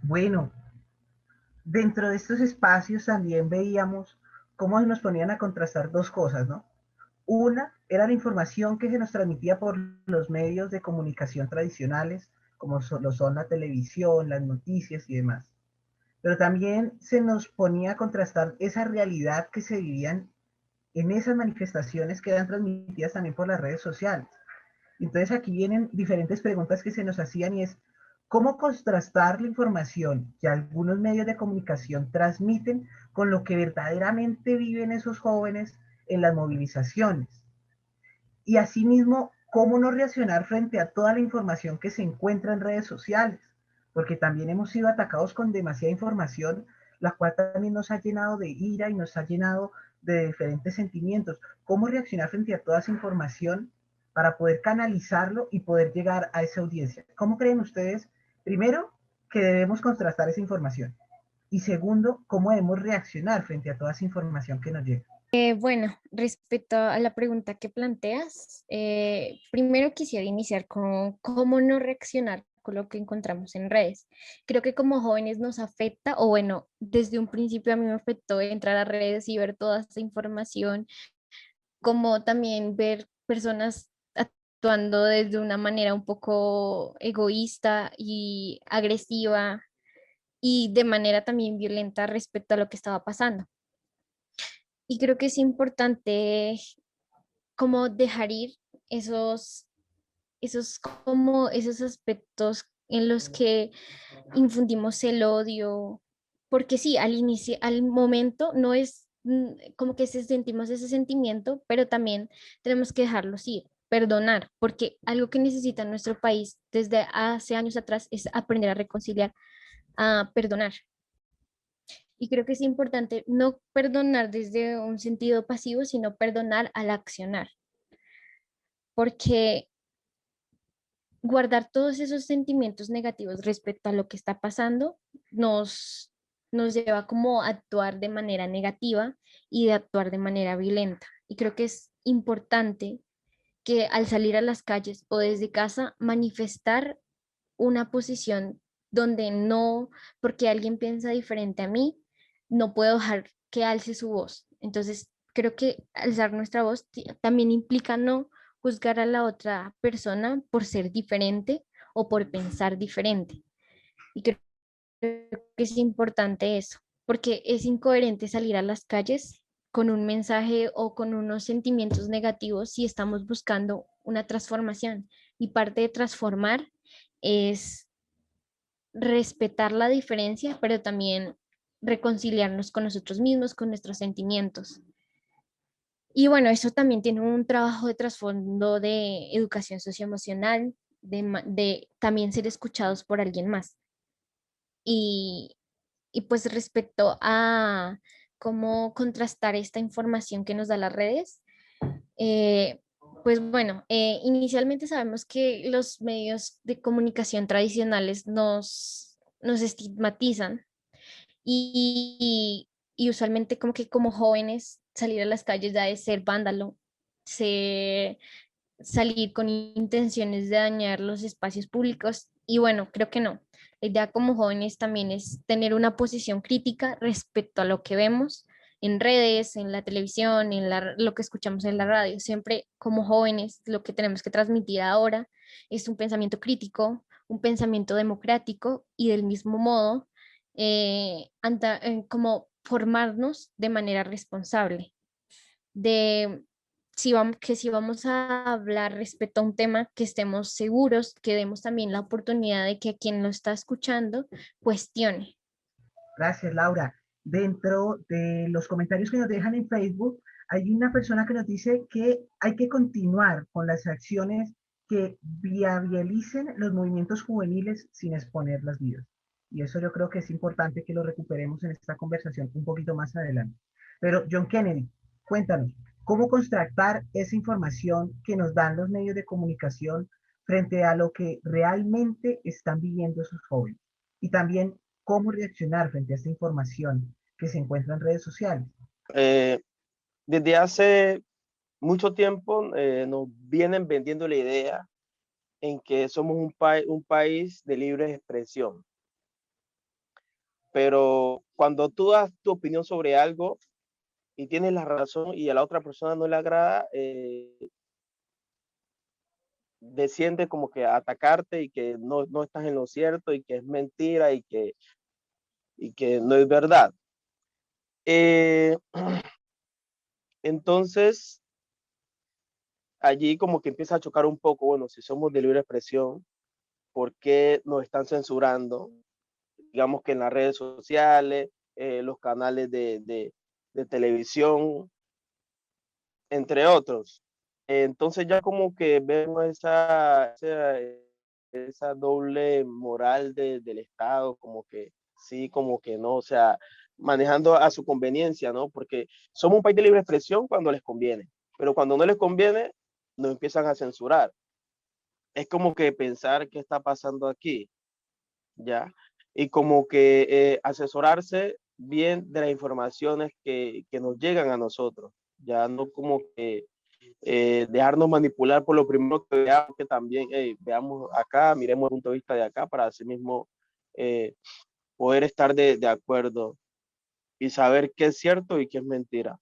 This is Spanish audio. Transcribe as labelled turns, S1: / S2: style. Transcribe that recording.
S1: Bueno, dentro de estos espacios también veíamos cómo nos ponían a contrastar dos cosas, ¿no? Una era la información que se nos transmitía por los medios de comunicación tradicionales, como lo son la televisión, las noticias y demás. Pero también se nos ponía a contrastar esa realidad que se vivían en esas manifestaciones que eran transmitidas también por las redes sociales. Entonces aquí vienen diferentes preguntas que se nos hacían y es, ¿cómo contrastar la información que algunos medios de comunicación transmiten con lo que verdaderamente viven esos jóvenes en las movilizaciones? Y asimismo, ¿cómo no reaccionar frente a toda la información que se encuentra en redes sociales? Porque también hemos sido atacados con demasiada información, la cual también nos ha llenado de ira y nos ha llenado de diferentes sentimientos. ¿Cómo reaccionar frente a toda esa información para poder canalizarlo y poder llegar a esa audiencia? ¿Cómo creen ustedes, primero, que debemos contrastar esa información? Y segundo, ¿cómo debemos reaccionar frente a toda esa información que nos llega?
S2: Bueno, respecto a la pregunta que planteas, primero quisiera iniciar con cómo no reaccionar con lo que encontramos en redes. Creo que como jóvenes nos afecta, o bueno, desde un principio a mí me afectó entrar a redes y ver toda esta información, como también ver personas actuando desde una manera un poco egoísta y agresiva y de manera también violenta respecto a lo que estaba pasando. Y creo que es importante como dejar ir esos, esos aspectos en los que infundimos el odio, porque sí, al inicio, al momento no es como que sentimos ese sentimiento, pero también tenemos que dejarlos ir, perdonar, porque algo que necesita nuestro país desde hace años atrás es aprender a reconciliar, a perdonar. Y creo que es importante no perdonar desde un sentido pasivo, sino perdonar al accionar, porque guardar todos esos sentimientos negativos respecto a lo que está pasando nos lleva como a actuar de manera negativa y de actuar de manera violenta. Y creo que es importante que al salir a las calles o desde casa manifestar una posición donde no, porque alguien piensa diferente a mí, no puedo dejar que alce su voz. Entonces, creo que alzar nuestra voz también implica no juzgar a la otra persona por ser diferente o por pensar diferente. Y creo que es importante eso, porque es incoherente salir a las calles con un mensaje o con unos sentimientos negativos si estamos buscando una transformación. Y parte de transformar es respetar la diferencia, pero también reconciliarnos con nosotros mismos, con nuestros sentimientos. Y bueno, eso también tiene un trabajo de trasfondo de educación socioemocional, de también ser escuchados por alguien más. Y, y pues respecto a cómo contrastar esta información que nos da las redes, eh, pues bueno, inicialmente sabemos que los medios de comunicación tradicionales nos estigmatizan y usualmente como que como jóvenes salir a las calles ya es ser vándalo, ser, salir con intenciones de dañar los espacios públicos y bueno, creo que no. La idea como jóvenes también es tener una posición crítica respecto a lo que vemos en redes, en la televisión, lo que escuchamos en la radio. Siempre como jóvenes lo que tenemos que transmitir ahora es un pensamiento crítico, un pensamiento democrático y del mismo modo como formarnos de manera responsable, de si vamos a hablar respecto a un tema, que estemos seguros, que demos también la oportunidad de que quien lo está escuchando cuestione.
S1: Gracias, Laura. Dentro de los comentarios que nos dejan en Facebook, hay una persona que nos dice que hay que continuar con las acciones que viabilicen los movimientos juveniles sin exponer las vidas. Y eso yo creo que es importante que lo recuperemos en esta conversación un poquito más adelante. Pero John Kennedy, cuéntanos, ¿cómo contrastar esa información que nos dan los medios de comunicación frente a lo que realmente están viviendo esos jóvenes? Y también, ¿cómo reaccionar frente a esta información que se encuentra en redes sociales?
S3: Eh, Desde hace mucho tiempo nos vienen vendiendo la idea en que somos un país de libre expresión. pero cuando tú das tu opinión sobre algo y tienes la razón y a la otra persona no le agrada, desciende como que a atacarte y que no estás en lo cierto y que es mentira y que no es verdad. Eh, entonces, allí como que empieza a chocar un poco, bueno, si somos de libre expresión, ¿por qué nos están censurando? Digamos que en las redes sociales, los canales de televisión, entre otros. Entonces ya como que vemos esa doble moral del Estado, como que sí, como que no, o sea, manejando a su conveniencia, ¿no? Porque somos un país de libre expresión cuando les conviene, pero cuando no les conviene, nos empiezan a censurar. Es como que pensar qué está pasando aquí, ¿ya? Y como que asesorarse bien de las informaciones que nos llegan a nosotros, ya no como que dejarnos manipular por lo primero que veamos, que también veamos acá, miremos el punto de vista de acá para así mismo poder estar de acuerdo y saber qué es cierto y qué es mentira.